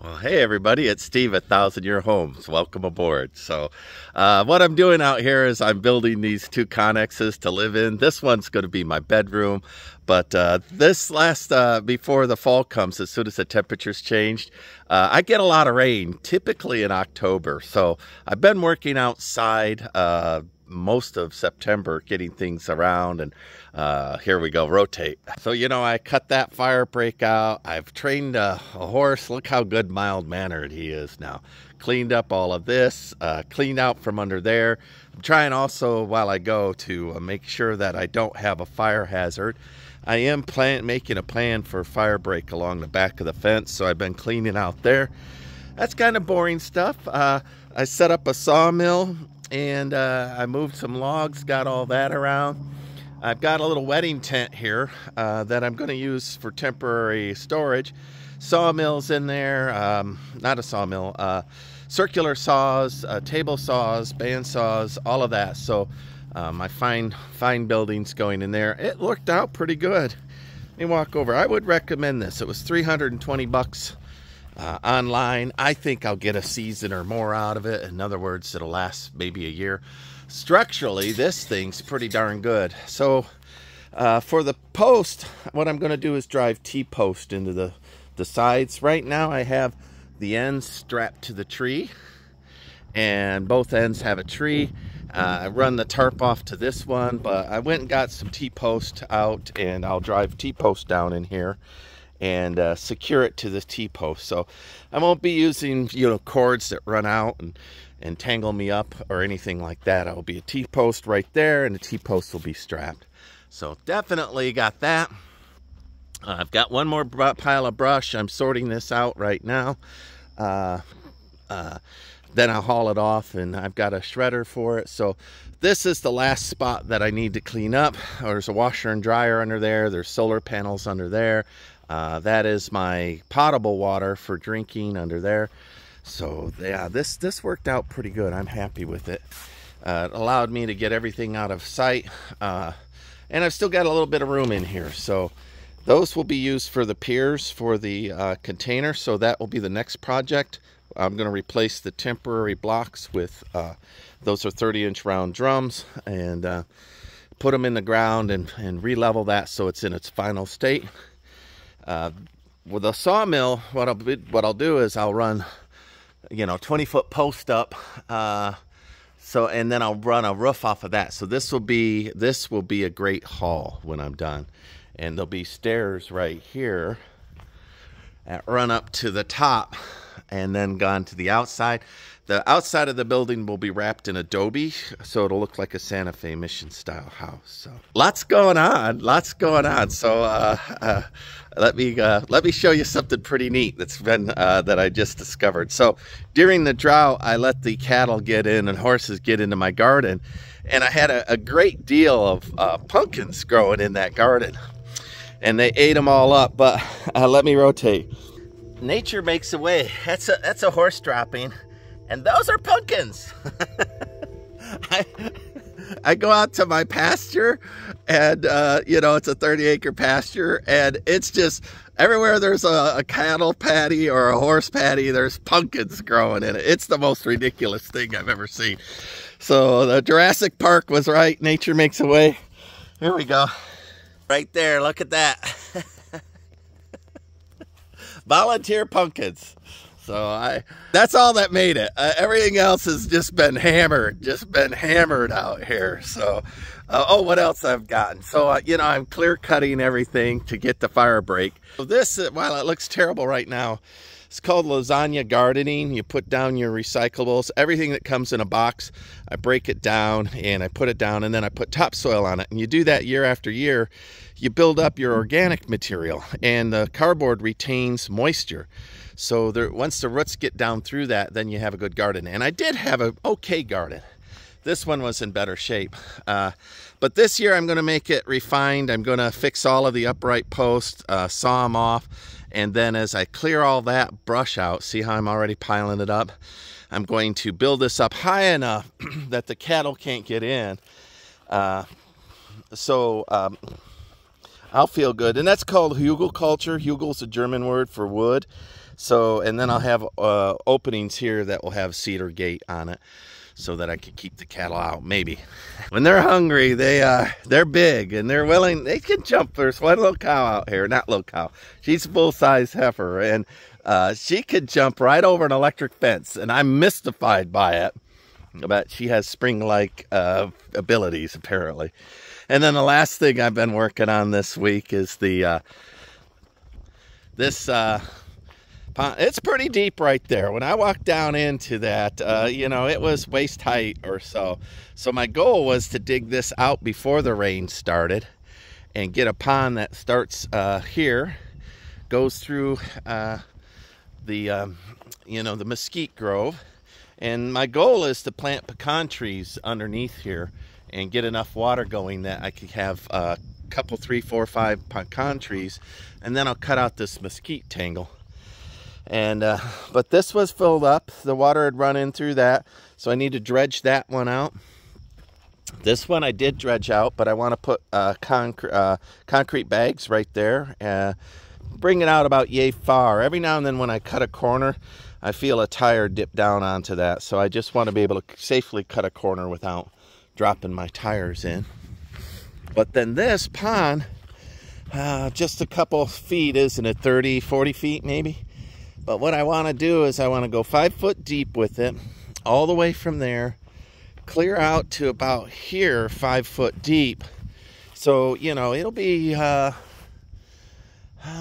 Well, hey everybody, it's Steve at 1000 Year Homes. Welcome aboard. So what I'm doing out here is I'm building these two connexes to live in. This one's going to be my bedroom, but before the fall comes, as soon as the temperatures changed, I get a lot of rain, typically in October. So I've been working outside most of September getting things around, and here we go, rotate. So I cut that fire break out. I've trained a horse. Look how good mild-mannered he is now. Cleaned up all of this, cleaned out from under there. I'm trying also while I go to make sure that I don't have a fire hazard. I am making a plan for fire break along the back of the fence, so I've been cleaning out there. That's kind of boring stuff. I set up a sawmill, and I moved some logs, got all that around. I've got a little wedding tent here that I'm going to use for temporary storage. Sawmills in there, not a sawmill, circular saws, table saws, band saws, all of that. So my fine buildings going in there. It worked out pretty good. Let me walk over. I would recommend this. It was 320 bucks. Online. I think I'll get a season or more out of it. In other words, it'll last maybe a year. Structurally, this thing's pretty darn good. So for the post, what I'm going to do is drive T-post into the sides. Right now I have the ends strapped to the tree, and both ends have a tree. I run the tarp off to this one, but I went and got some T-post out, and I'll drive T-post down in here and secure it to the T-post. So I won't be using cords that run out and tangle me up or anything like that. I'll be a T-post right there, and the T-post will be strapped. So definitely got that. I've got one more pile of brush. I'm sorting this out right now. Then I'll haul it off, and I've got a shredder for it. So this is the last spot that I need to clean up. There's a washer and dryer under there. There's solar panels under there. That is my potable water for drinking under there. So yeah, this worked out pretty good. I'm happy with it. It allowed me to get everything out of sight. And I've still got a little bit of room in here. So those will be used for the piers for the container. So that will be the next project. I'm going to replace the temporary blocks with, those are 30-inch round drums, and put them in the ground and re-level that so it's in its final state. With a sawmill, what I'll do is I'll run 20-foot post up, and then I'll run a roof off of that. So this will be a great haul when I'm done, and there'll be stairs right here that run up to the top and then gone to the outside. The outside of the building will be wrapped in adobe, so it'll look like a Santa Fe mission style house. So lots going on. So let me show you something pretty neat that's been that I just discovered. So during the drought, I let the cattle get in and horses get into my garden, and I had a great deal of pumpkins growing in that garden, and they ate them all up. But let me rotate. Nature makes a way. That's a horse dropping, and those are pumpkins. I go out to my pasture, and it's a 30-acre pasture, and it's just everywhere there's a cattle patty or a horse patty, there's pumpkins growing in it. It's the most ridiculous thing I've ever seen. So the Jurassic Park was right. Nature makes a way. Here we go. Right there, look at that. Volunteer pumpkins. So that's all that made it. Everything else has just been hammered out here. So, what else I've gotten? So, I'm clear cutting everything to get the fire break. So this, while it looks terrible right now, it's called lasagna gardening. You put down your recyclables, everything that comes in a box. I break it down and I put it down, and then I put topsoil on it. And you do that year after year. You build up your organic material, and the cardboard retains moisture. So once the roots get down through that, then you have a good garden. And I did have an okay garden. This one was in better shape. But this year I'm going to make it refined. I'm going to fix all of the upright posts, saw them off. And then as I clear all that brush out, see how I'm already piling it up? I'm going to build this up high enough that the cattle can't get in. I'll feel good. And that's called hugelculture. Hugel's a German word for wood. So, and then I'll have openings here that will have cedar gate on it so that I can keep the cattle out, maybe. When they're hungry, they're big and they're willing. They can jump. There's one little cow out here, not little cow. She's a full-size heifer, and she could jump right over an electric fence, and I'm mystified by it. But she has spring-like abilities, apparently. And then the last thing I've been working on this week is the pond. It's pretty deep right there. When I walked down into that, you know, it was waist height or so. So my goal was to dig this out before the rain started and get a pond that starts here, goes through you know, the mesquite grove. And my goal is to plant pecan trees underneath here and get enough water going that I could have a couple, 3, 4, 5 pecan trees, and then I'll cut out this mesquite tangle. And but this was filled up. The water had run in through that, so I need to dredge that one out. This one I did dredge out, but I want to put concrete bags right there, bring it out about yay far. Every now and then when I cut a corner, I feel a tire dip down onto that, so I just want to be able to safely cut a corner without dropping my tires in. But then this pond, just a couple feet, isn't it? 30, 40 feet maybe? But what I want to do is I want to go 5 foot deep with it, all the way from there, clear out to about here, 5 foot deep. So, you know, it'll be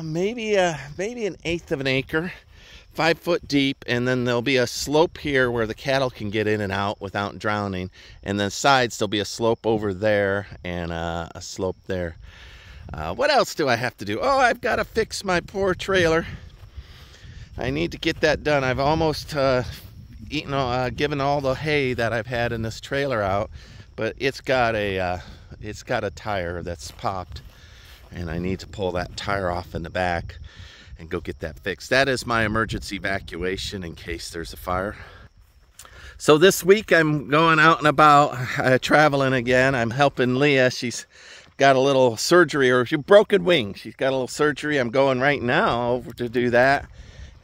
maybe an eighth of an acre, 5 foot deep, and then there'll be a slope here where the cattle can get in and out without drowning, and then sides there'll be a slope over there and a slope there. What else do I have to do? Oh, I've got to fix my poor trailer. I need to get that done. I've almost given all the hay that I've had in this trailer out, but it's got a tire that's popped, and I need to pull that tire off in the back and go get that fixed. That is my emergency evacuation in case there's a fire. So this week I'm going out and about, traveling again. I'm helping Leah. She's got a little surgery, or she broken wing. She's got a little surgery. I'm going right now over to do that.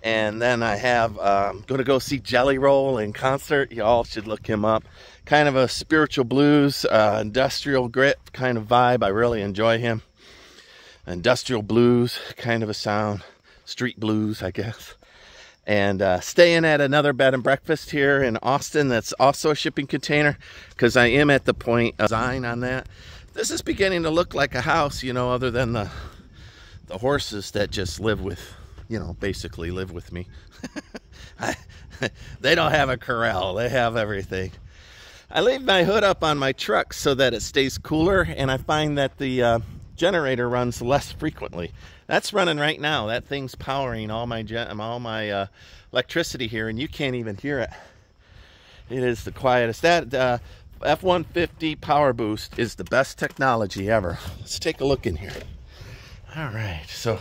And then I have, going to go see Jelly Roll in concert. You all should look him up. Kind of a spiritual blues, industrial grit kind of vibe. I really enjoy him. Industrial blues kind of a sound. Street blues, I guess. And staying at another bed and breakfast here in Austin that's also a shipping container, because I am at the point of design on that. This is beginning to look like a house, you know, other than the horses that just live with, you know, basically live with me. They don't have a corral. They have everything. I leave my hood up on my truck so that it stays cooler, and I find that the generator runs less frequently. That's running right now. That thing's powering all my electricity here, and you can't even hear it. It is the quietest. That F-150 power boost is the best technology ever. Let's take a look in here. All right, so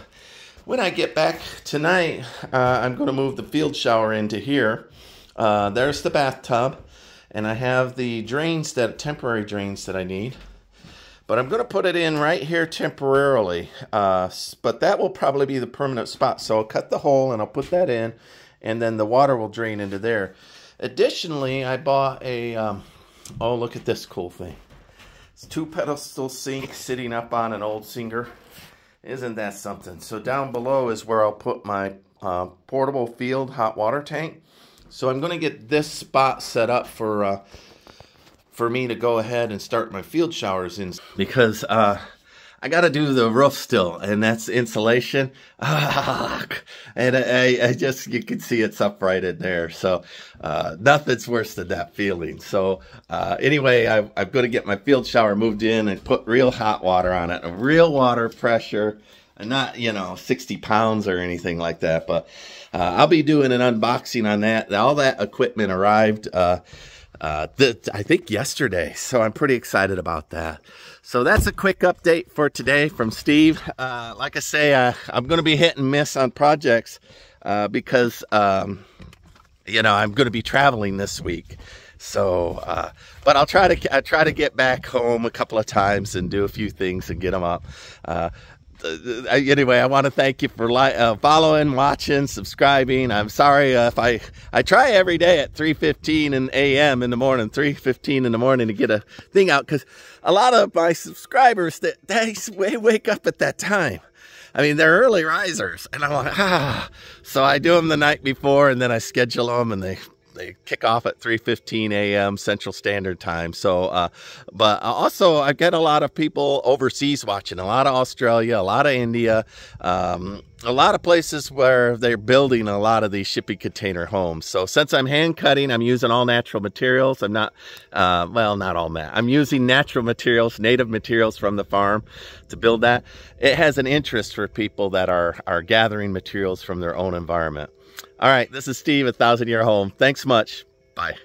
when I get back tonight, I'm going to move the field shower into here. There's the bathtub, and I have the drains, temporary drains that I need. But I'm going to put it in right here temporarily. But that will probably be the permanent spot. So I'll cut the hole and I'll put that in, and then the water will drain into there. Additionally, I bought a, oh, look at this cool thing. It's 2 pedestal sink sitting up on an old Singer. Isn't that something? So down below is where I'll put my portable field hot water tank. So I'm going to get this spot set up for me to go ahead and start my field showers in, because I got to do the roof still, and that's insulation. And I just, you can see it's up right in there. So nothing's worse than that feeling. So anyway, I'm going to get my field shower moved in and put real hot water on it, a real water pressure, and not, you know, 60 pounds or anything like that. But I'll be doing an unboxing on that. All that equipment arrived I think yesterday, so I'm pretty excited about that. So that's a quick update for today from Steve. Like I say, I'm going to be hit and miss on projects because you know, I'm going to be traveling this week. So but I try to get back home a couple of times and do a few things and get them up. Anyway, I want to thank you for following, watching, subscribing. I'm sorry if I try every day at 3:15 a.m. in the morning, 3:15 in the morning to get a thing out, because a lot of my subscribers they wake up at that time. I mean, they're early risers, and I'm like, So I do them the night before, and then I schedule them, and they kick off at 3:15 a.m. Central Standard Time. So, but also I get a lot of people overseas watching, a lot of Australia, a lot of India, a lot of places where they're building a lot of these shipping container homes. So since I'm hand cutting, I'm using all natural materials. I'm not, well, not all that. I'm using natural materials, native materials from the farm to build that. It has an interest for people that are gathering materials from their own environment. All right, this is Steve, 1,000 Year Home. Thanks much. Bye.